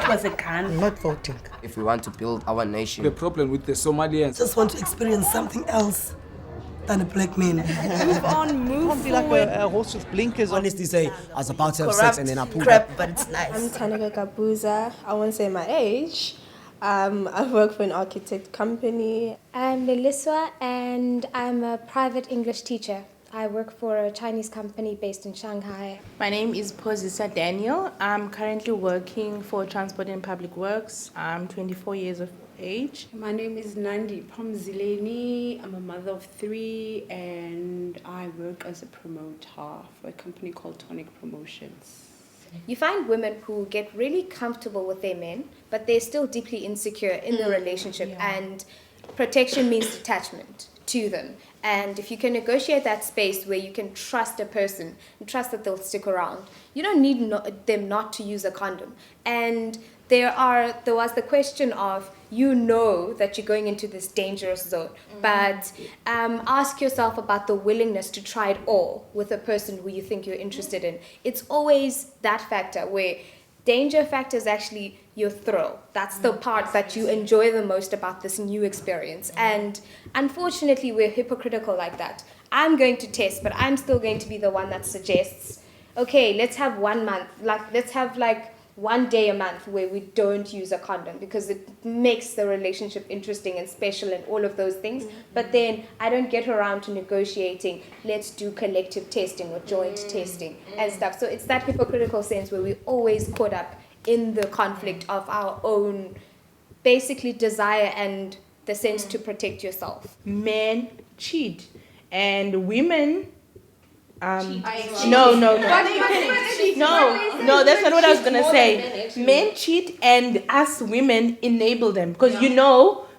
It was a gun. I'm not voting. If we want to build our nation. The problem with the Somalians. Just want to experience something else than a black man. Move on, move Can't be like a horse with blinkers on. Honestly say, I was about to have sex and then I pulled crap, up. but it's nice. I'm Tanika Kabuza. I won't say my age. I work for an architect company. I'm Melissa and I'm a private English teacher. I work for a Chinese company based in Shanghai. My name is Posisa Daniel. I'm currently working for Transport and Public Works. I'm 24 years of age. My name is Nandi Pomzileni. I'm a mother of 3 and I work as a promoter for a company called Tonic Promotions. You find women who get really comfortable with their men, but they're still deeply insecure in the relationship, and protection means detachment to them. And if you can negotiate that space where you can trust a person and trust that they'll stick around, you don't need them not to use a condom. And there was the question of, you know that you're going into this dangerous zone, but ask yourself about the willingness to try it all with a person who you think you're interested in. It's always that factor where danger factor is actually your thrill. That's the part that you enjoy the most about this new experience. And unfortunately, we're hypocritical like that. I'm going to test, but I'm still going to be the one that suggests, okay, let's have 1 month, let's have 1 day a month where we don't use a condom because it makes the relationship interesting and special and all of those things. But then I don't get around to negotiating, let's do collective testing or joint testing and stuff. So it's that hypocritical sense where we're always caught up in the conflict of our own basically desire and the sense to protect yourself. Men cheat and women no, that's not what I was gonna say. Men cheat and us women enable them because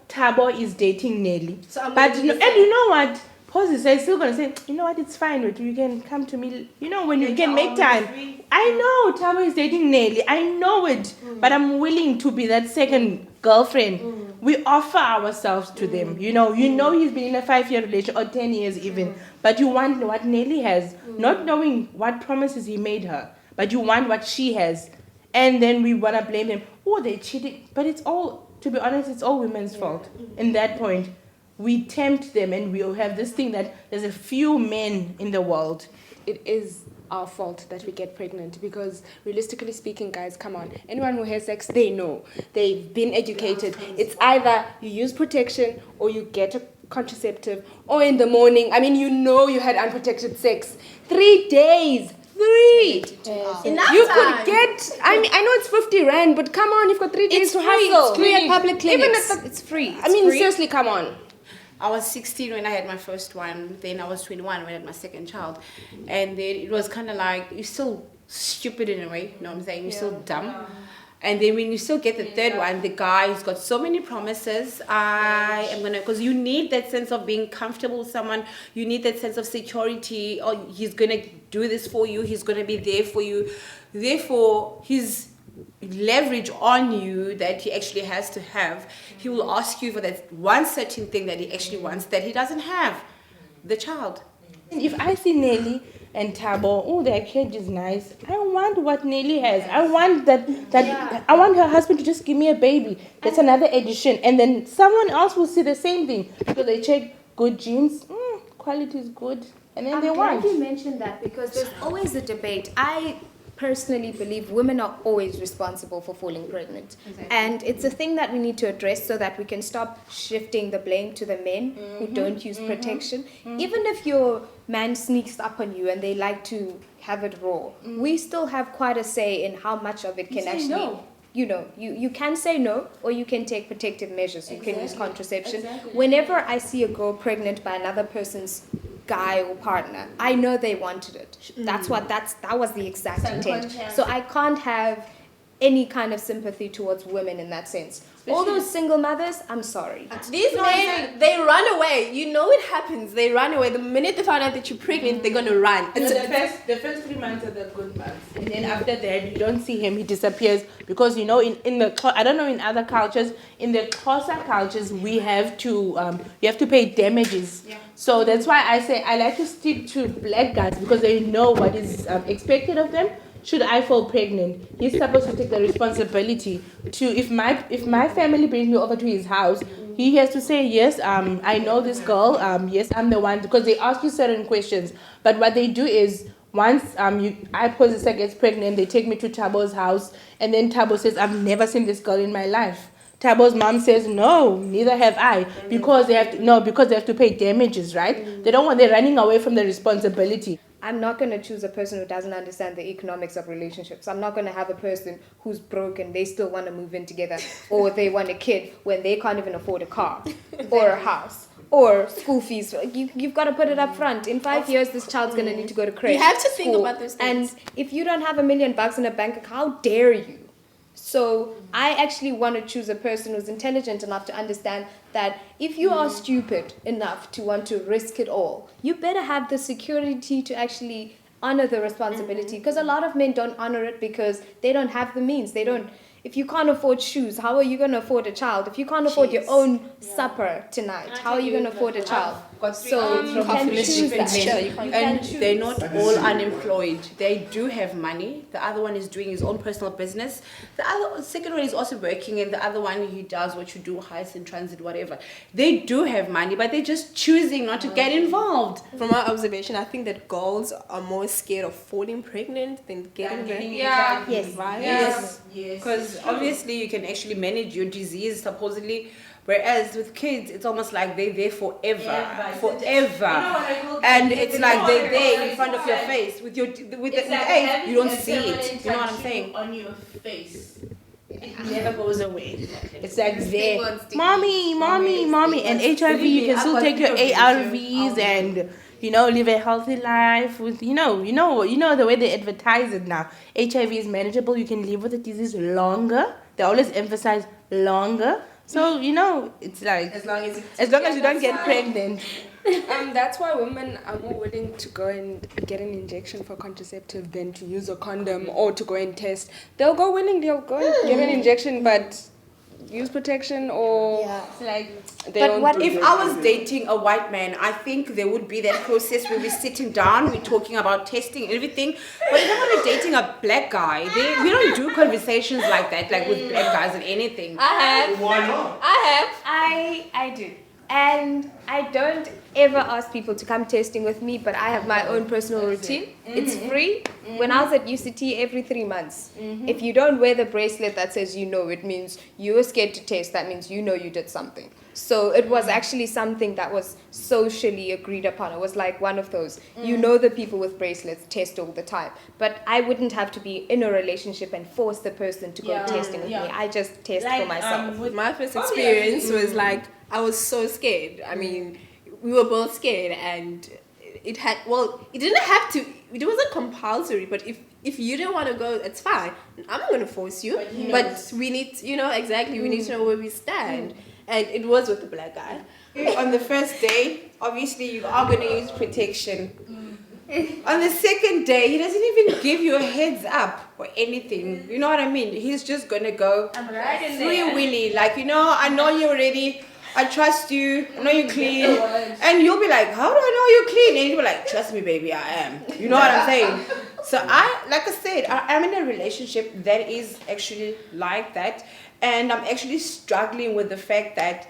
Tabo is dating Nelly. But and you know what? Pause is still gonna say, you know what? It's fine. You can come to me. When you can make time. I know Tabo is dating Nelly. I know it, but I'm willing to be that second girlfriend. We offer ourselves to them. You know he's been in a 5-year relationship or 10 years even, but you want what Nelly has, not knowing what promises he made her, but you want what she has, and then we wanna blame them. Oh, they cheated, but it's all, to be honest, it's all women's fault. In that point, we tempt them, and we'll have this thing that there's a few men in the world. It is our fault that we get pregnant because realistically speaking, guys, come on, anyone who has sex, they know, they've been educated. It's either you use protection or you get a contraceptive, or in the morning, you had unprotected sex. 3 days. 3. You could get, I know it's 50 rand, but come on, you've got 3 days to hustle. It's free at public clinics. It's free. Free. Seriously, come on. I was 16 when I had my first one. Then I was 21 when I had my second child. And then it was kind of like, you're still stupid in a way. You know what I'm saying? You're still dumb. And then when you still get the third one, the guy who's got so many promises, because you need that sense of being comfortable with someone. You need that sense of security. Oh, he's going to do this for you. He's going to be there for you. Therefore, his leverage on you that he actually has to have, he will ask you for that one certain thing that he actually wants that he doesn't have, the child. If I see Nelly and Tabo, their kid is nice, I want what Nelly has. I want that I want her husband to just give me a baby. That's another addition. And then someone else will see the same thing because they check good genes, quality is good, and then they want. I'm glad you mentioned that because there's always a debate. I personally believe women are always responsible for falling pregnant. Exactly. And it's a thing that we need to address so that we can stop shifting the blame to the men who don't use protection. Even if your man sneaks up on you and they like to have it raw, we still have quite a say in how much of it can actually... No. You can say no, or you can take protective measures. You can use contraception. Whenever I see a girl pregnant by another person's guy or partner, I know they wanted it. That was the exact intent. So I can't have any kind of sympathy towards women in that sense. All those single mothers, I'm sorry. These men, they run away. It happens. They run away. The minute they find out that you're pregnant, they're going to run. The first 3 months are the good months. And then after that, you don't see him. He disappears. Because, in the, I don't know in other cultures, in the Xhosa cultures, we have to, you have to pay damages. Yeah. So that's why I say I like to stick to black guys because they know what is expected of them. should I fall pregnant, he's supposed to take the responsibility to, if my family brings me over to his house, he has to say, yes, I know this girl, yes, I'm the one, because they ask you certain questions. But what they do is, once I gets pregnant, they take me to Tabo's house, and then Tabo says, I've never seen this girl in my life. Tabo's mom says, no, neither have I, because they have to pay damages, right? They're running away from the responsibility. I'm not going to choose a person who doesn't understand the economics of relationships. I'm not going to have a person who's broken, they still want to move in together, or they want a kid when they can't even afford a car or a house or school fees. You've got to put it up front. In 5 years, this child's going to need to go to crèche. You have to think about those things. And if you don't have $1 million in a bank account, how dare you? So I actually want to choose a person who's intelligent enough to understand that if you are stupid enough to want to risk it all, you better have the security to actually honor the responsibility. Because a lot of men don't honor it because they don't have the means. If you can't afford shoes, how are you going to afford a child? If you can't afford your own supper tonight, how are you going to afford a child? So you can choose that. And they're not all unemployed. They do have money. The other one is doing his own personal business. The second one is also working, and the other one, he does what you do, heights and transit, whatever. They do have money, but they're just choosing not to get involved. From my observation, I think that girls are more scared of falling pregnant than getting pregnant. Yeah. Yes. Right? Yes. Because obviously you can actually manage your disease supposedly, whereas with kids it's almost like they're there forever. And it's like they're there in front of your face with the age, you don't see it. You know what I'm saying? On your face. It never goes away. It's like there, mommy, and HIV. You can still take your ARVs and live a healthy life with you know the way they advertise it now. HIV is manageable. You can live with the disease longer. They always emphasize longer. So it's like as long as you don't get pregnant. That's why women are more willing to go and get an injection for contraceptive than to use a condom or to go and test. They'll go and get an injection, but use protection or if I was dating a white man, I think there would be that process where we're sitting down, we're talking about testing and everything. But if I'm dating a black guy, we don't do conversations like that, like with black guys and anything. I have. Why not? I do. And I don't ever ask people to come testing with me, but I have my own personal routine. It's free. When I was at UCT, every 3 months, if you don't wear the bracelet that says it means you were scared to test. That means you did something. So it was actually something that was socially agreed upon. It was like one of those, the people with bracelets test all the time. But I wouldn't have to be in a relationship and force the person to go testing with me. I just test for myself. My first experience was like, I was so scared. I mean, we were both scared, and it wasn't compulsory, but if you didn't want to go, it's fine. I'm not going to force you, but we need, we need to know where we stand. And it was with the black guy. On the first day, obviously you are going to use protection. On the second day, he doesn't even give you a heads up or anything. You know what I mean? He's just going to go free willy. Like, I know you're ready. I trust you. I know you're clean. And you'll be like, how do I know you're clean? And you'll be like, trust me, baby, I am. You know what I'm saying? So I'm in a relationship that is actually like that. And I'm actually struggling with the fact that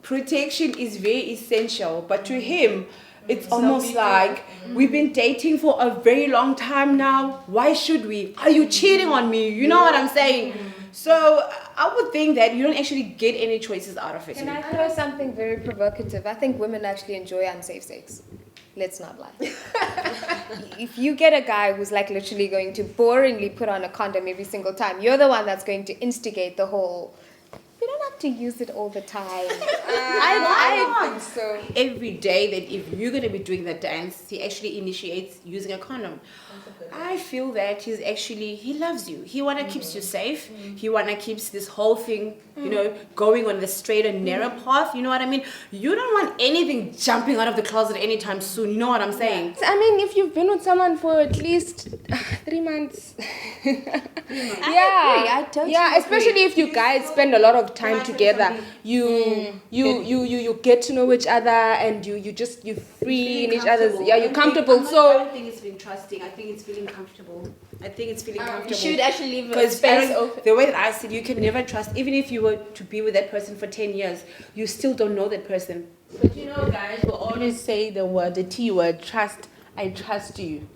protection is very essential. But to him, it's almost like we've been dating for a very long time now. Why should we? Are you cheating on me? You know what I'm saying? So I would think that you don't actually get any choices out of it. Can I throw something very provocative? I think women actually enjoy unsafe sex. Let's not lie. If you get a guy who's like literally going to boringly put on a condom every single time, you're the one that's going to instigate the whole, we don't have to use it all the time. I think so. Every day that if you're going to be doing the dance, he actually initiates using a condom. I feel that he loves you. He want to keeps you safe. He want to keeps this whole thing, going on the straight and narrow path. You know what I mean? You don't want anything jumping out of the closet anytime soon. You know what I'm saying? I mean, if you've been with someone for at least 3 months. I totally yeah, especially agree. if you guys spend a lot of time together. You get to know each other, and you free in each other's. Yeah, you're comfortable. I So don't think it's feeling trusting. I think it's feeling comfortable. I think it's feeling comfortable. You should actually leave a Because space open. the way that I see it, you can never trust. Even if you were to be with that person for 10 years, you still don't know that person. But you know, guys will always say the T word, trust. I trust you.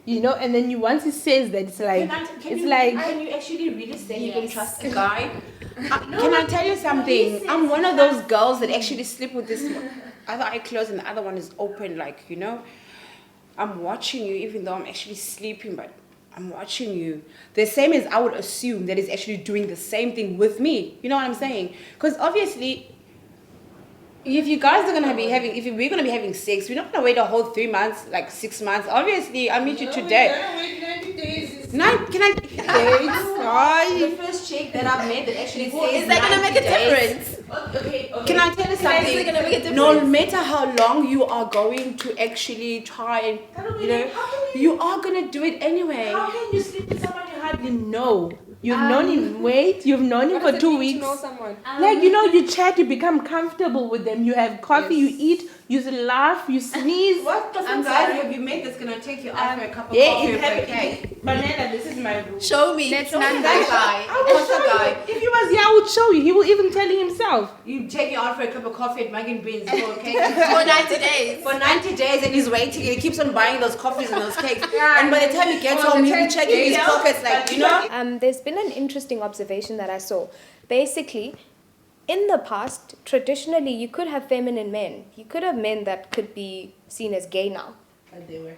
You know, and then once he says that, it's like Can you actually really say you can trust a guy? Can I tell you something? I'm one of those girls that actually sleep with this other eye closed and the other one is open. Like, you know, I'm watching you even though I'm actually sleeping, but I'm watching you. The same as I would assume that is actually doing the same thing with me. You know what I'm saying? Because obviously, if you guys are gonna be having, if we're gonna be having sex, we're not gonna wait a whole 3 months, like 6 months. Obviously, I meet you today. Wait 90 days. Can I? The first chick that I've met that actually says Is that gonna make a 90 days. difference? Okay. Can I tell you Is it gonna make a something? difference? No matter how long you are going to actually try and, you know, you are gonna do it anyway. How can you sleep with someone you hardly know? You've known him, you've known him for 2 weeks. To know someone. Like, you know, you chat, you become comfortable with them. You have coffee, you eat, you laugh, you sneeze. What guys have you met that's gonna take you out for a cup of Yeah, coffee it or for a cake? happened. Banana, this is my rule. Show me. Let's Show me not that lie. guy. I will What's the show guy? you. If he was here, I would show you. He will even tell you himself. You take you out for a cup of coffee at Mug and Beans for a cake. For 90 days. For 90 days and he's waiting and he keeps on buying those coffees and those cakes. And by the time he gets home, he'll be checking his pockets like, you know. There's been an interesting observation that I saw. Basically, in the past, traditionally, you could have feminine men. You could have men that could be seen as gay now. And they were.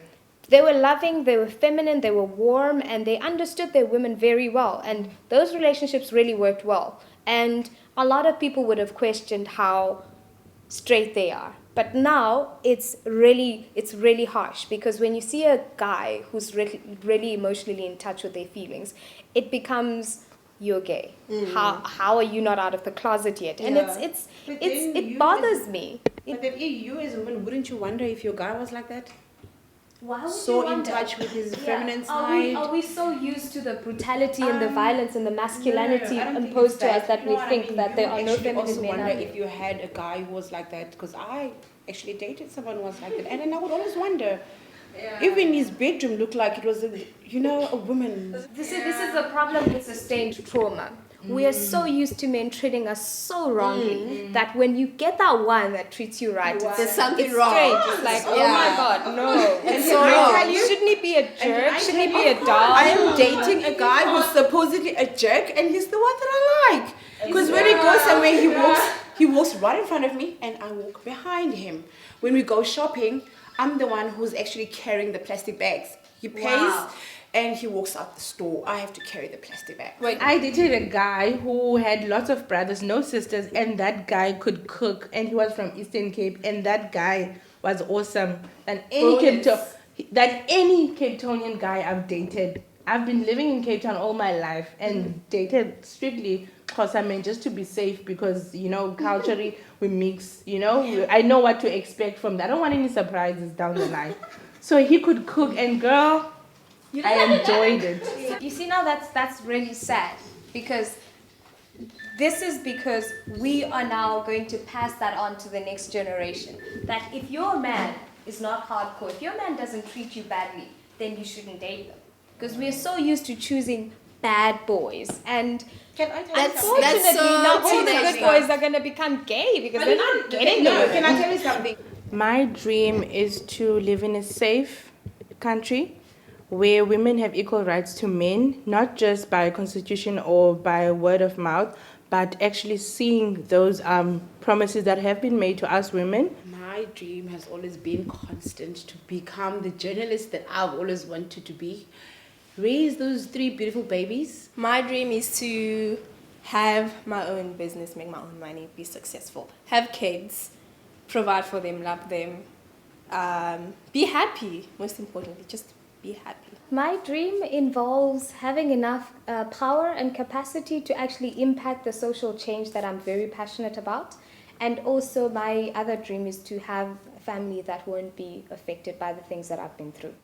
They were loving, they were feminine, they were warm, and they understood their women very well. And those relationships really worked well. And a lot of people would have questioned how straight they are. But now it's really harsh, because when you see a guy who's really emotionally in touch with their feelings, it becomes, you're gay. How are you not out of the closet yet? And it bothers me. But then you as a woman, wouldn't you wonder if your guy was like that? Why would So in touch with his feminine side? Are we so used to the brutality and the violence and the masculinity No, I don't think imposed it's to us that You know we what I think mean? that there You are no actually feminine also men wonder out there? if you had a guy who was like that, because I actually dated someone who was like that, and then I would always wonder. Even his bedroom looked like it was a woman. This is a problem with sustained trauma. We are so used to men treating us so wrongly that when you get that one that treats you right, There's something it's wrong. strange. It's like, oh my God, no. It's so wrong. Shouldn't he be a jerk? Shouldn't he be a dog? I am dating a guy who's supposedly a jerk, and he's the one that I like. Because when we go somewhere, he walks right in front of me, and I walk behind him. When we go shopping, I'm the one who's actually carrying the plastic bags. He pays, and he walks out the store. I have to carry the plastic bag. Wait, I dated a guy who had lots of brothers, no sisters, and that guy could cook, and he was from Eastern Cape, and that guy was awesome. And any Cape Townian guy I've dated, I've been living in Cape Town all my life and dated strictly Xhosa men just to be safe, because, you know, culturally we mix, you know, I know what to expect from that. I don't want any surprises down the line. So he could cook, and girl, I enjoyed it. You see, now that's really sad, because this is because we are now going to pass that on to the next generation. That if your man is not hardcore, if your man doesn't treat you badly, then you shouldn't date them. Because we are so used to choosing bad boys, and unfortunately, so now all the teenage good boys are going to become gay because they're not getting the women. Can I tell you something? My dream is to live in a safe country where women have equal rights to men, not just by constitution or by word of mouth, but actually seeing those promises that have been made to us women. My dream has always been constant, to become the journalist that I've always wanted to be. Raise those 3 beautiful babies. My dream is to have my own business, make my own money, be successful, have kids, provide for them, love them, be happy. Most importantly, just be happy. My dream involves having enough power and capacity to actually impact the social change that I'm very passionate about. And also my other dream is to have a family that won't be affected by the things that I've been through.